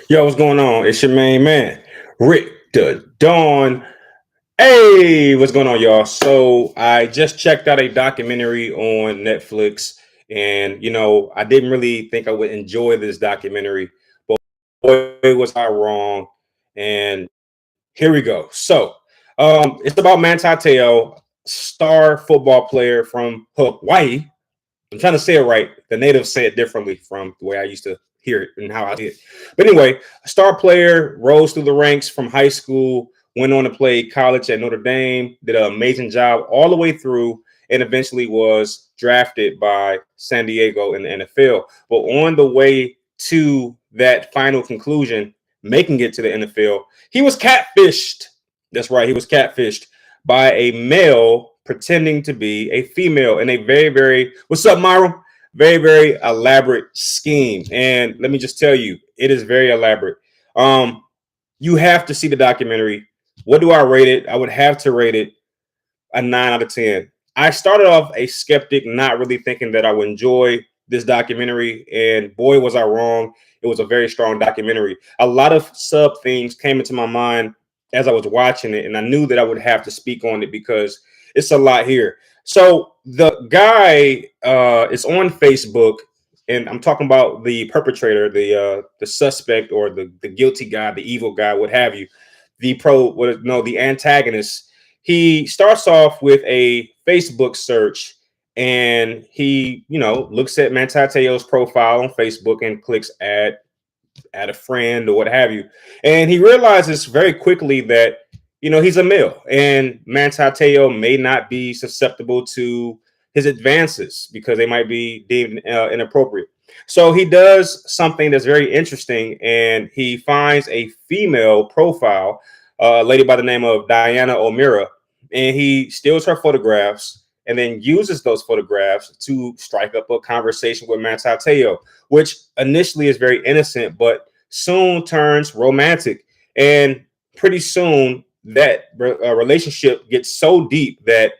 Yo, what's going on? It's your main man, Rick the Dawn. Hey, what's going on, y'all? So I just checked out a documentary on Netflix, and I didn't really think I would enjoy this documentary, but boy, was I wrong. And here we go. So it's about Manti Te'o, star football player from Hawaii. I'm trying to say it right. The natives say it differently from the way I used to hear it and how I see it. But anyway, a star player rose through the ranks from high school, went on to play college at Notre Dame, did an amazing job all the way through, and eventually was drafted by San Diego in the NFL. But on the way to that final conclusion, making it to the NFL, he was catfished. That's right, he was catfished by a male pretending to be a female in a very, very, what's up, Myra? Very, very elaborate scheme. And let me just tell you, it is very elaborate. Um, you have to see the documentary. What do I rate it? I would have to rate it a 9 out of 10. I started off a skeptic, not really thinking that I would enjoy this documentary, and boy, was I wrong. It was a very strong documentary. A lot of sub themes came into my mind as I was watching it, and I knew that I would have to speak on it because it's a lot here. So the guy is on Facebook, and I'm talking about the perpetrator, the suspect, or the guilty guy, the evil guy, what have you. The antagonist. He starts off with a Facebook search, and he, looks at Manti Te'o's profile on Facebook and clicks add a friend or what have you. And he realizes very quickly that, he's a male and Manti Te'o may not be susceptible to his advances because they might be deemed inappropriate. So he does something that's very interesting, and he finds a female profile, a lady by the name of Diana O'Meara, and he steals her photographs and then uses those photographs to strike up a conversation with Manti Te'o, which initially is very innocent, but soon turns romantic. And pretty soon, that relationship gets so deep that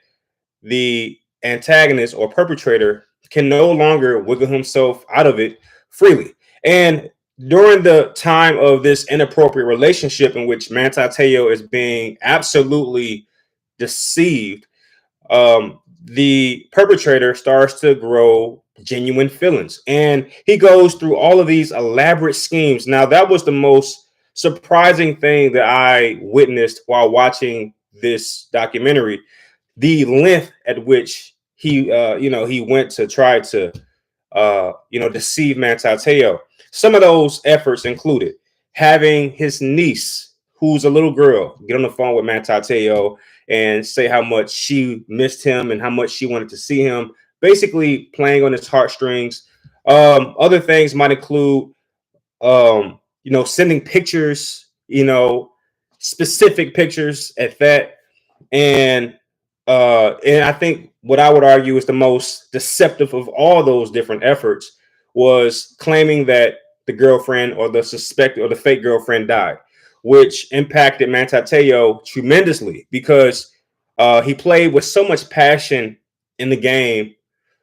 the antagonist or perpetrator can no longer wiggle himself out of it freely. And during the time of this inappropriate relationship in which Manti Te'o is being absolutely deceived, the perpetrator starts to grow genuine feelings, and he goes through all of these elaborate schemes. Now, that was the most surprising thing that I witnessed while watching this documentary, the length at which he went to try to deceive Manti Te'o. Some of those efforts included having his niece, who's a little girl, get on the phone with Manti Te'o and say how much she missed him and how much she wanted to see him, basically playing on his heartstrings. Other things might include, sending pictures, specific pictures at that. And I think what I would argue is the most deceptive of all those different efforts was claiming that the girlfriend or the suspect or the fake girlfriend died, which impacted Manti Te'o tremendously because he played with so much passion in the game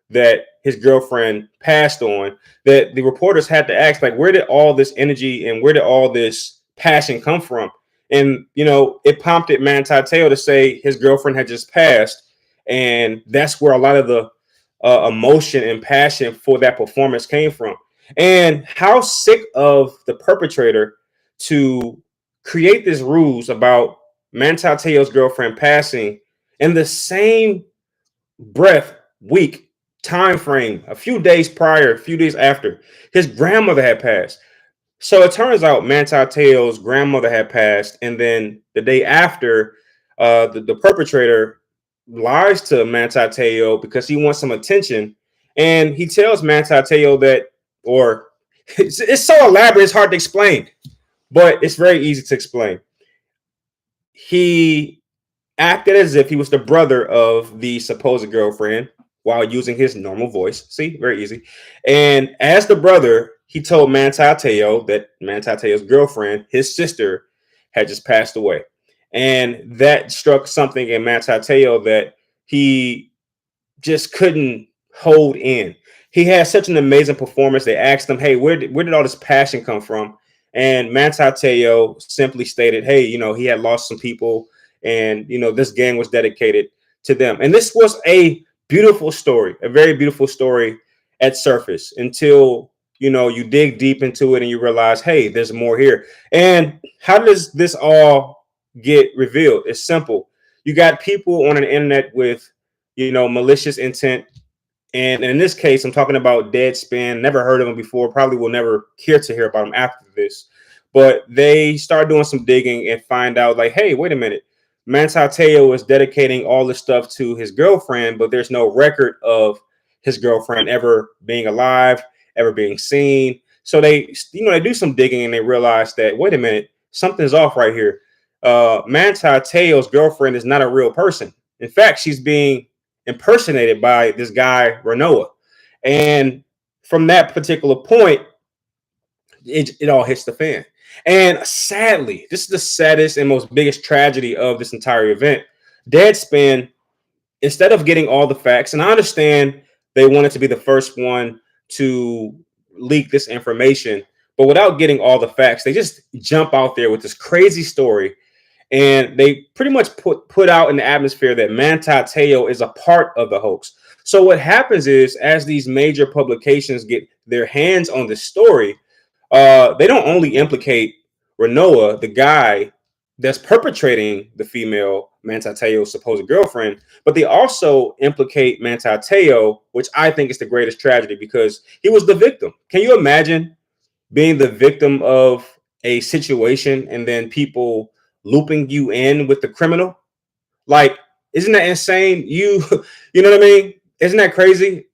that his girlfriend passed on, that the reporters had to ask, like, where did all this energy and where did all this passion come from? And it prompted Manti Te'o to say his girlfriend had just passed, and that's where a lot of the emotion and passion for that performance came from. And how sick of the perpetrator to create this ruse about Manti Te'o's girlfriend passing in the same breath, week, time frame, a few days prior, a few days after his grandmother had passed. So it turns out Manti Te'o's grandmother had passed, and then the day after, the perpetrator lies to Manti Te'o because he wants some attention, and he tells Manti Te'o that, or it's so elaborate, it's hard to explain, but it's very easy to explain. He acted as if he was the brother of the supposed girlfriend while using his normal voice. See, very easy. And as the brother, he told Manti Te'o that Manti Te'o's girlfriend, his sister, had just passed away. And that struck something in Manti Te'o that he just couldn't hold in. He had such an amazing performance. They asked him, hey, where did all this passion come from? And Manti Te'o simply stated, hey, he had lost some people, and this gang was dedicated to them. And this was a beautiful story, a very beautiful story at surface, until you dig deep into it and you realize, hey, there's more here. And how does this all get revealed? It's simple. You got people on an internet with malicious intent. And in this case, I'm talking about Deadspin. Never heard of them before. Probably will never care to hear about them after this. But they start doing some digging and find out, like, hey, wait a minute. Manti Te'o is dedicating all this stuff to his girlfriend, but there's no record of his girlfriend ever being alive, ever being seen. So they do some digging and they realize that, wait a minute, something's off right here. Manti Te'o's girlfriend is not a real person. In fact, she's being impersonated by this guy Renoa. And from that particular point, it all hits the fan. And sadly, this is the saddest and most biggest tragedy of this entire event. Deadspin, instead of getting all the facts, and I understand they wanted to be the first one to leak this information, but without getting all the facts, they just jump out there with this crazy story. And they pretty much put out in the atmosphere that Manti Te'o is a part of the hoax. So what happens is, as these major publications get their hands on this story, they don't only implicate Renoa, the guy that's perpetrating the female Manti Te'o's supposed girlfriend, but they also implicate Manti Te'o, which I think is the greatest tragedy, because he was the victim. Can you imagine being the victim of a situation and then people looping you in with the criminal? Like, isn't that insane? You know what I mean? Isn't that crazy?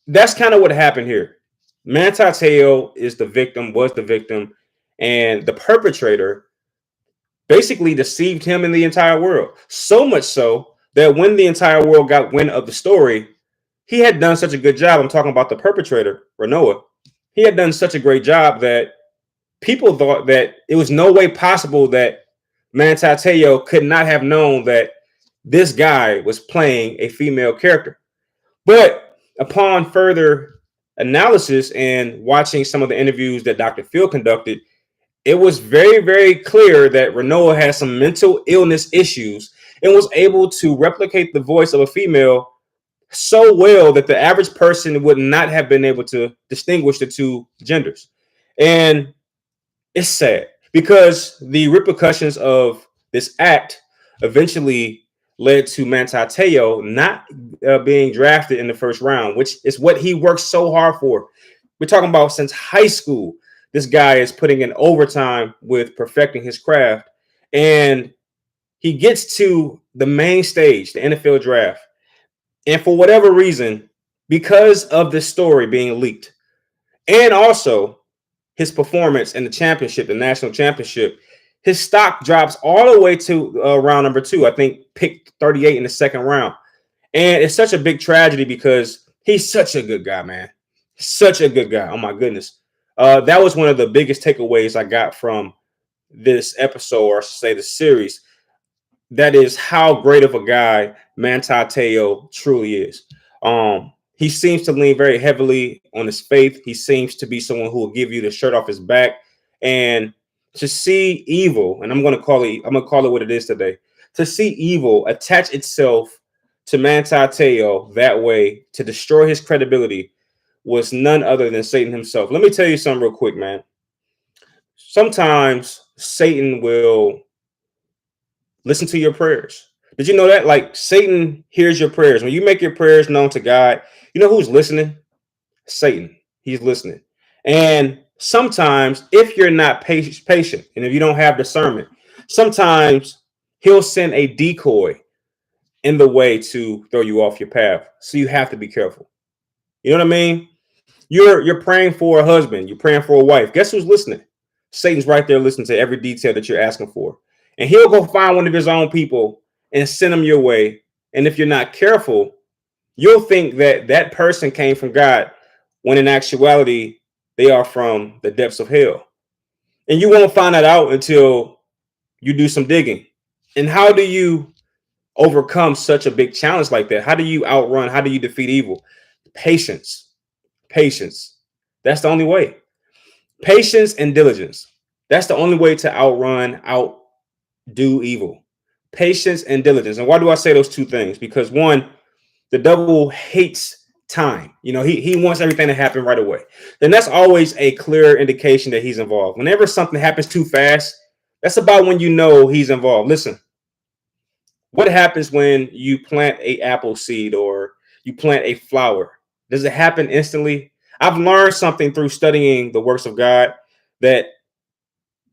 That's kind of what happened here. Manti Te'o is the victim, was the victim, and the perpetrator basically deceived him and the entire world. So much so that when the entire world got wind of the story, he had done such a good job. I'm talking about the perpetrator, Renoa. He had done such a great job that people thought that it was no way possible that Manti Te'o could not have known that this guy was playing a female character. But upon further analysis and watching some of the interviews that Dr. Phil conducted, it was very, very clear that Renoa had some mental illness issues and was able to replicate the voice of a female so well that the average person would not have been able to distinguish the two genders. And it's sad because the repercussions of this act eventually led to Manti Te'o not being drafted in the first round, which is what he worked so hard for. We're talking about since high school. This guy is putting in overtime with perfecting his craft. And he gets to the main stage, the NFL draft. And for whatever reason, because of this story being leaked, and also his performance in the championship, the national championship, his stock drops all the way to round number 2. I think pick 38 in the second round. And it's such a big tragedy because he's such a good guy, man. Such a good guy. Oh, my goodness. That was one of the biggest takeaways I got from this episode, or I should say the series. That is how great of a guy Manti Te'o truly is. He seems to lean very heavily on his faith. He seems to be someone who will give you the shirt off his back. And to see evil, and I'm gonna call it what it is today. To see evil attach itself to Manti Te'o that way, to destroy his credibility, was none other than Satan himself. Let me tell you something real quick, man. Sometimes Satan will listen to your prayers. Did you know that? Like, Satan hears your prayers. When you make your prayers known to God, you know who's listening? Satan. He's listening. And sometimes, if you're not patient and if you don't have discernment, sometimes he'll send a decoy in the way to throw you off your path. So you have to be careful. You know what I mean? You're praying for a husband. You're praying for a wife. Guess who's listening? Satan's right there listening to every detail that you're asking for. And he'll go find one of his own people and send them your way. And if you're not careful, you'll think that that person came from God, when in actuality, they are from the depths of hell. And you won't find that out until you do some digging. And how do you overcome such a big challenge like that? How do you outrun? How do you defeat evil? Patience. Patience. That's the only way. Patience and diligence. That's the only way to outdo evil. Patience and diligence. And why do I say those two things? Because one, the devil hates time. He wants everything to happen right away. Then that's always a clear indication that he's involved. Whenever something happens too fast, that's about when you know he's involved. Listen, what happens when you plant a apple seed or you plant a flower? Does it happen instantly? I've learned something through studying the works of God, that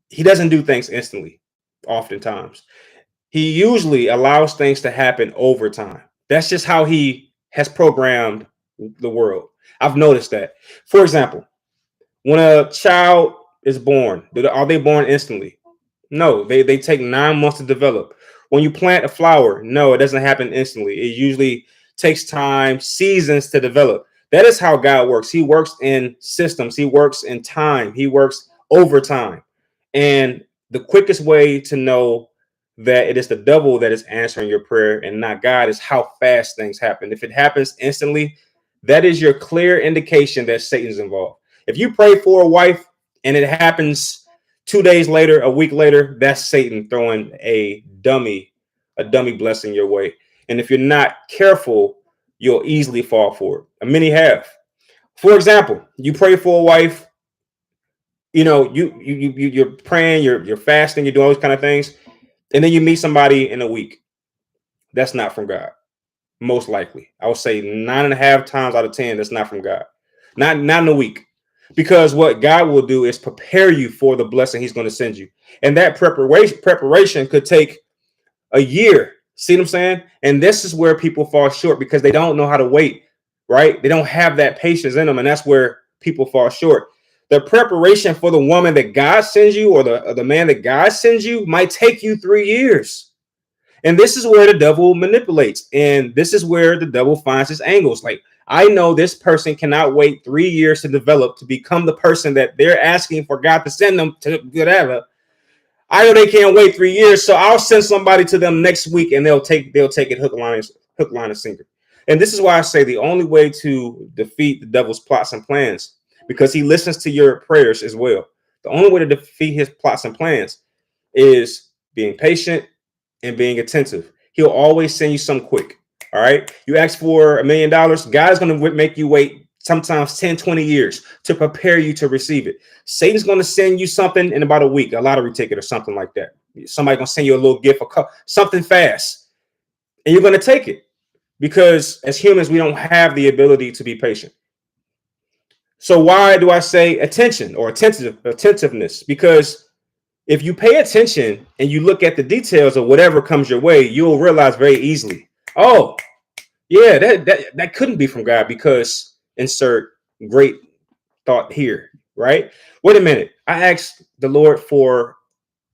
he doesn't do things instantly. Oftentimes he usually allows things to happen over time. That's just how he has programmed the world. I've noticed that. For example, when a child is born, are they born instantly? No, they take 9 months to develop. When you plant a flower, no, it doesn't happen instantly. It usually takes time, seasons to develop. That is how God works. He works in systems. He works in time. He works over time. And the quickest way to know that it is the devil that is answering your prayer and not God is how fast things happen. If it happens instantly, that is your clear indication that Satan's involved. If you pray for a wife and it happens 2 days later, a week later, that's Satan throwing a dummy blessing your way. And if you're not careful, you'll easily fall for it. And many have. For example, you pray for a wife, you're praying, you're fasting, you're doing all those kind of things, and then you meet somebody in a week. That's not from God. Most likely, I would say 9.5 times out of 10, that's not from God. Not in a week. Because what God will do is prepare you for the blessing he's going to send you. And that preparation could take a year. See what I'm saying? And this is where people fall short because they don't know how to wait, right? They don't have that patience in them. And that's where people fall short. The preparation for the woman that God sends you or the man that God sends you might take you 3 years. And this is where the devil manipulates. And this is where the devil finds his angles. Like, I know this person cannot wait 3 years to develop to become the person that they're asking for God to send them to, whatever. I know they can't wait 3 years, so I'll send somebody to them next week, and they'll take it hook, line, and sinker. And this is why I say the only way to defeat the devil's plots and plans, because he listens to your prayers as well. The only way to defeat his plots and plans is being patient and being attentive. He'll always send you some quick. All right. You ask for $1 million. God's going to make you wait sometimes 10, 20 years to prepare you to receive it. Satan's going to send you something in about a week, a lottery ticket or something like that. Somebody going to send you a little gift, something fast, and you're going to take it because as humans, we don't have the ability to be patient. So why do I say attention or attentiveness? Because if you pay attention and you look at the details of whatever comes your way, you'll realize very easily, oh, yeah, that couldn't be from God because insert great thought here, right? Wait a minute. I asked the Lord for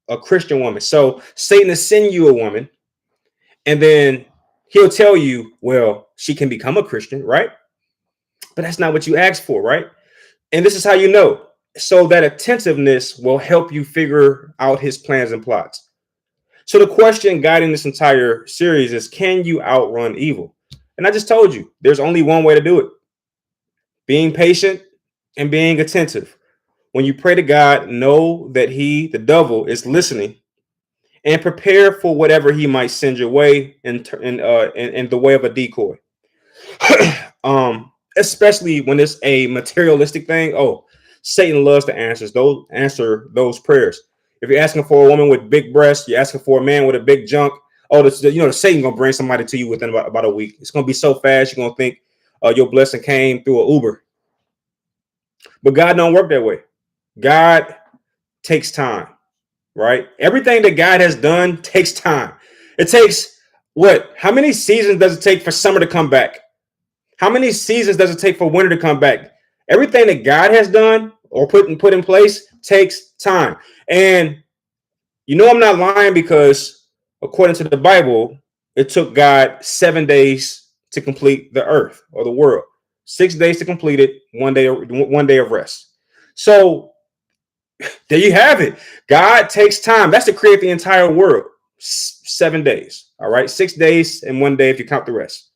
a Christian woman. So Satan is sending you a woman, and then he'll tell you, well, she can become a Christian, right? But that's not what you asked for, right? And this is how you know. So that attentiveness will help you figure out his plans and plots. So the question guiding this entire series is, can you outrun evil? And I just told you, there's only one way to do it. Being patient and being attentive. When you pray to God, know that the devil, is listening, and prepare for whatever he might send your way in the way of a decoy. Especially when it's a materialistic thing. Oh, Satan loves to answer those prayers. If you're asking for a woman with big breasts, you're asking for a man with a big junk. Oh, the Satan gonna bring somebody to you within about a week. It's gonna be so fast, you're gonna think your blessing came through an Uber. But God don't work that way. God takes time, right? Everything that God has done takes time. It takes what? How many seasons does it take for summer to come back? How many seasons does it take for winter to come back? Everything that God has done or put in place takes time. And I'm not lying, because according to the Bible, it took God 7 days to complete the earth or the world. 6 days to complete it, 1 day of rest. So there you have it. God takes time. That's to create the entire world. 7 days. All right. 6 days and 1 day if you count the rest.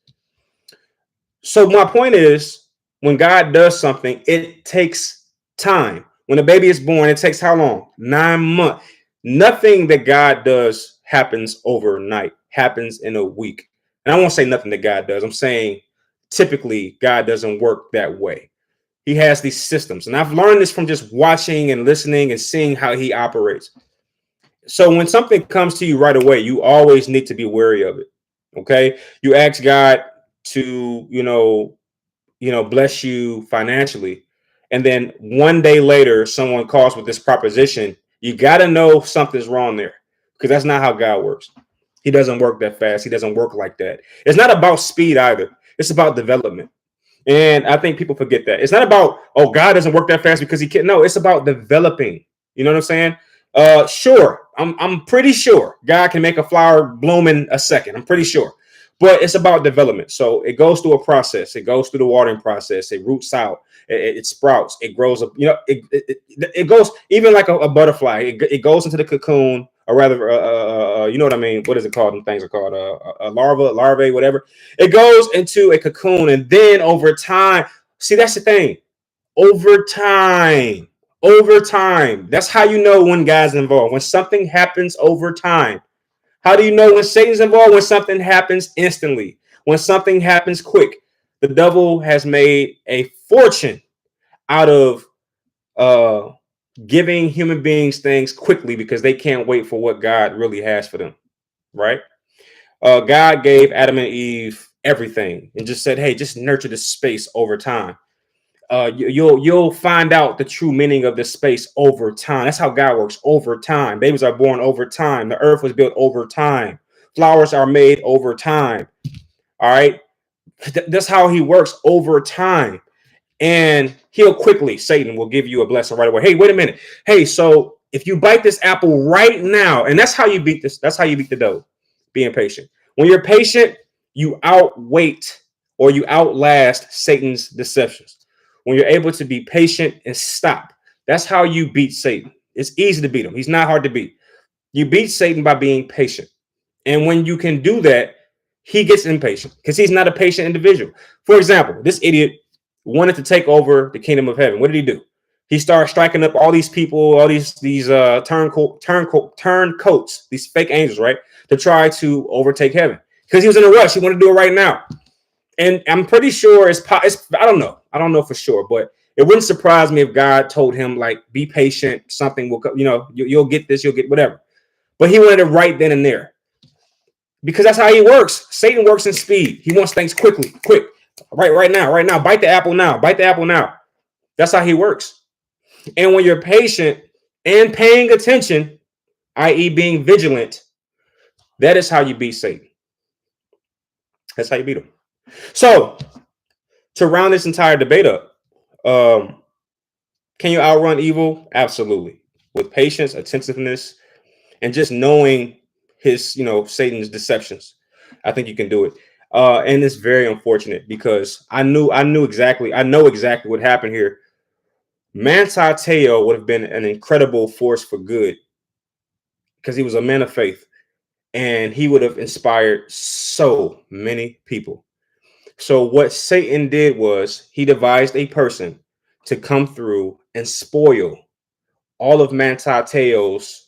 So my point is, when God does something, it takes time. When a baby is born, it takes how long? 9 months. Nothing that God does happens overnight, happens in a week. And I won't say nothing that God does. I'm saying typically God doesn't work that way. He has these systems. And I've learned this from just watching and listening and seeing how he operates. So when something comes to you right away, you always need to be wary of it. Okay. You ask God to, bless you financially. And then one day later, someone calls with this proposition. You got to know something's wrong there because that's not how God works. He doesn't work that fast. He doesn't work like that. It's not about speed either. It's about development. And I think people forget that. It's not about, oh, God doesn't work that fast because he can't. No, it's about developing. You know what I'm saying? Sure. I'm pretty sure God can make a flower bloom in a second. I'm pretty sure. But it's about development. So it goes through a process. It goes through the watering process. It roots out. It sprouts. It grows up. It goes even like a butterfly. It goes into the cocoon, or rather, you know what I mean? What is it called? Them things are called a larvae, whatever. It goes into a cocoon, and then over time, see, that's the thing. Over time, that's how you know when God's involved. When something happens over time. How do you know when Satan's involved? When something happens instantly, when something happens quick. The devil has made a fortune out of giving human beings things quickly because they can't wait for what God really has for them, right? God gave Adam and Eve everything and just said, hey, just nurture this space over time. You'll find out the true meaning of this space over time. That's how God works, over time. Babies are born over time. The earth was built over time. Flowers are made over time. All right. That's how he works, over time. And Satan will give you a blessing right away. Hey, wait a minute. Hey, so if you bite this apple right now, and that's how you beat this, that's how you beat the devil, being patient. When you're patient, you outwait or you outlast Satan's deceptions. When you're able to be patient and stop, that's how you beat Satan. It's easy to beat him. He's not hard to beat. You beat Satan by being patient. And when you can do that, he gets impatient because he's not a patient individual. For example, this idiot wanted to take over the kingdom of heaven. What did he do? He started striking up all these people, all these turncoats, these fake angels, right, to try to overtake heaven because he was in a rush. He wanted to do it right now. And I'm pretty sure it's I don't know for sure, but it wouldn't surprise me if God told him, like, be patient, something will come, you'll get this, you'll get whatever. But he wanted it right then and there because that's how he works. Satan works in speed. He wants things quick, right now. Bite the apple now. That's how he works. And when you're patient and paying attention, i.e. being vigilant, that is how you beat Satan. That's how you beat him. So, to round this entire debate up, can you outrun evil? Absolutely. With patience, attentiveness, and just knowing his, Satan's deceptions, I think you can do it. And it's very unfortunate because I know exactly what happened here. Manti Te'o would have been an incredible force for good because he was a man of faith and he would have inspired so many people. So what Satan did was he devised a person to come through and spoil all of Manti Te'o's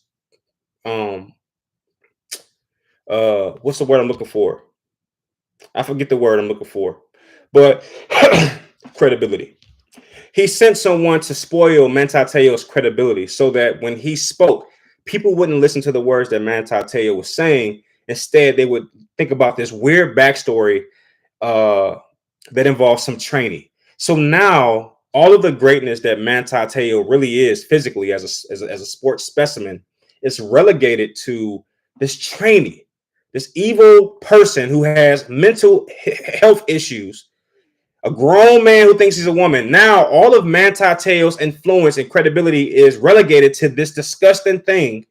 what's the word I'm looking for? I forget the word I'm looking for, but credibility. He sent someone to spoil Manti Te'o's credibility so that when he spoke, people wouldn't listen to the words that Manti Te'o was saying. Instead, they would think about this weird backstory that involves some training. So now all of the greatness that Manti Te'o really is physically as a sports specimen is relegated to this trainee, this evil person who has mental health issues, a grown man who thinks he's a woman. Now all of Manti Te'o's influence and credibility is relegated to this disgusting thing.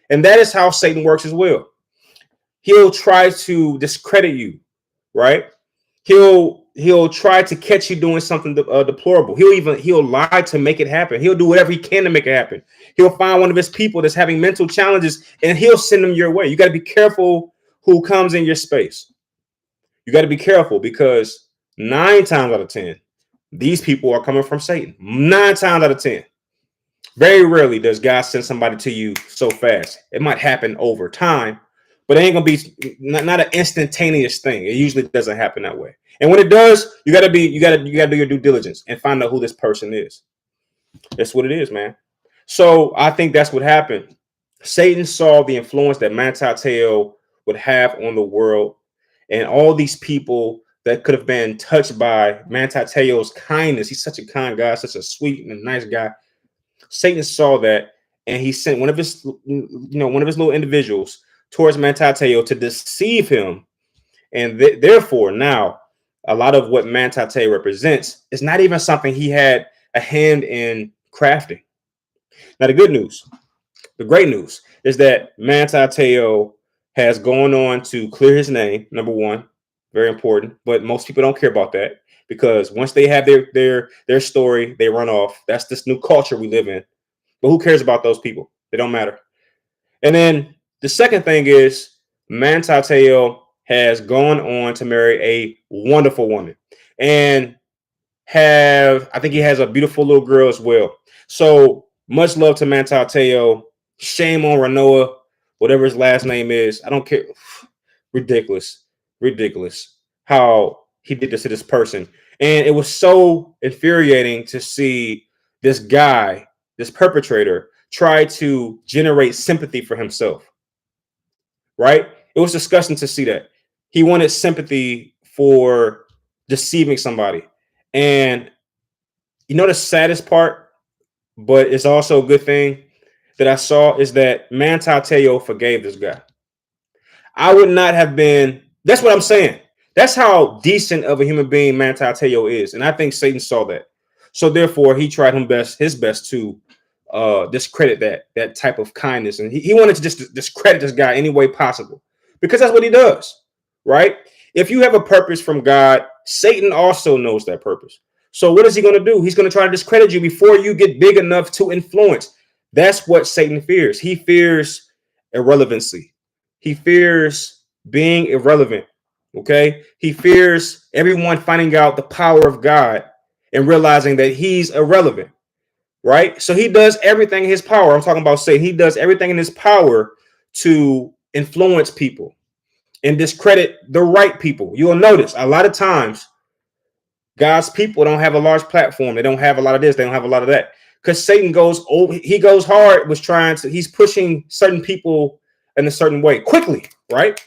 And that is how Satan works as well. He'll try to discredit you, right? He'll try to catch you doing something deplorable. He'll lie to make it happen. He'll do whatever he can to make it happen. He'll find one of his people that's having mental challenges and he'll send them your way. You got to be careful who comes in your space. You got to be careful because 9 times out of 10, these people are coming from Satan. 9 times out of 10. Very rarely does God send somebody to you so fast. It might happen over time, but it ain't gonna be not an instantaneous thing. It usually doesn't happen that way. And when it does, you gotta do your due diligence and find out who this person is. That's what it is, man. So I think that's what happened. Satan saw the influence that Manti Te'o would have on the world, and all these people that could have been touched by Manti Te'o's kindness. He's such a kind guy, such a sweet and nice guy. Satan saw that, and he sent one of his little individuals towards Manti Te'o to deceive him, and therefore now a lot of what Manti Te'o represents is not even something he had a hand in crafting. Now, the great news is that Manti Te'o has gone on to clear his name. Number one, very important, but most people don't care about that because once they have their story, they run off. That's this new culture we live in. But who cares about those people? They don't matter. And then the second thing is Manti Te'o has gone on to marry a wonderful woman, and I think he has a beautiful little girl as well. So much love to Manti Te'o. Shame on Renoa, whatever his last name is. I don't care. Ridiculous. Ridiculous how he did this to this person. And it was so infuriating to see this guy, this perpetrator, try to generate sympathy for himself. Right? It was disgusting to see that. He wanted sympathy for deceiving somebody. And you know the saddest part, but it's also a good thing that I saw is that Manti Te'o forgave this guy. I would not have been. That's what I'm saying. That's how decent of a human being Manti Te'o is, and I think Satan saw that. So therefore, he tried his best to discredit that type of kindness, and he wanted to just discredit this guy any way possible because that's what he does, right? If you have a purpose from God, Satan also knows that purpose. So what is he going to do? He's going to try to discredit you before you get big enough to influence. That's what Satan fears. He fears irrelevancy. He fears being irrelevant. Okay. He fears everyone finding out the power of God and realizing that he's irrelevant. Right. So he does everything in his power. I'm talking about Satan. He does everything in his power to influence people and discredit the right people. You'll notice a lot of times God's people don't have a large platform. They don't have a lot of this. They don't have a lot of that. Because Satan goes hard, he's pushing certain people in a certain way quickly, right?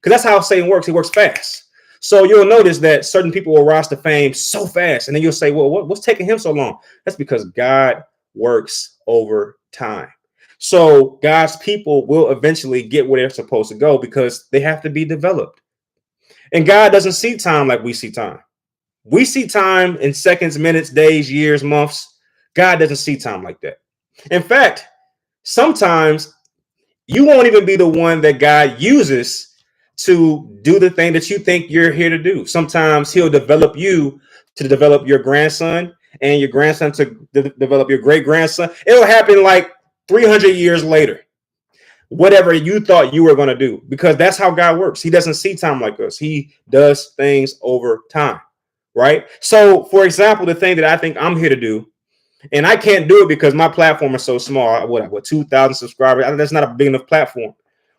Because that's how Satan works. He works fast. So you'll notice that certain people will rise to fame so fast. And then you'll say, well, what's taking him so long? That's because God works over time. So God's people will eventually get where they're supposed to go because they have to be developed. And God doesn't see time like we see time. We see time in seconds, minutes, days, years, months. God doesn't see time like that. In fact, sometimes you won't even be the one that God uses to do the thing that you think you're here to do. Sometimes he'll develop you to develop your grandson and your grandson to develop your great grandson. It'll happen like 300 years later. Whatever you thought you were going to do, because that's how God works. He doesn't see time like us. He does things over time. Right. So, for example, the thing that I think I'm here to do, and I can't do it because my platform is so small. What 2,000 subscribers? That's not a big enough platform.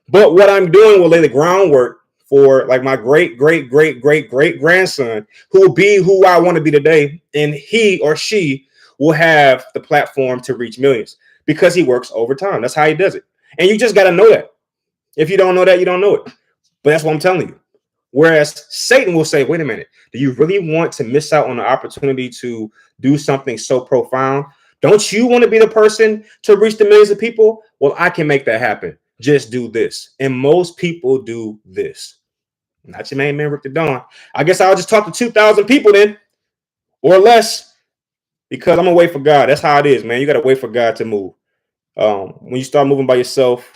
But what I'm doing will lay the groundwork for like my great grandson, who will be who I want to be today. And he or she will have the platform to reach millions because he works overtime. That's how he does it. And you just got to know that. If you don't know that, you don't know it. But that's what I'm telling you. Whereas Satan will say, wait a minute, do you really want to miss out on the opportunity to do something so profound? Don't you want to be the person to reach the millions of people? Well, I can make that happen. Just do this. And most people do this. Not your main man, Rick the Dawn. I guess I'll just talk to 2,000 people then or less because I'm going to wait for God. That's how it is, man. You got to wait for God to move. When you start moving by yourself,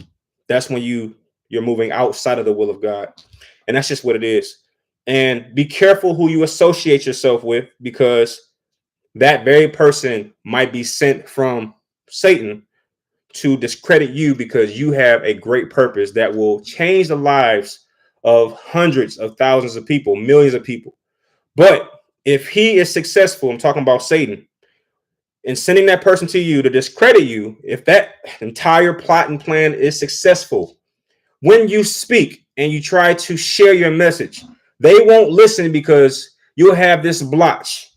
that's when you're moving outside of the will of God. And that's just what it is. And be careful who you associate yourself with, because that very person might be sent from Satan to discredit you because you have a great purpose that will change the lives of hundreds of thousands of people, millions of people. But if he is successful, I'm talking about Satan, and sending that person to you to discredit you, if that entire plot and plan is successful, when you speak and you try to share your message, they won't listen because you'll have this blotch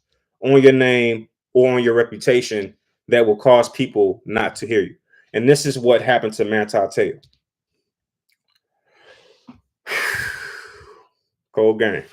on your name or on your reputation that will cause people not to hear you. And this is what happened to Manti Te'o. Cold game.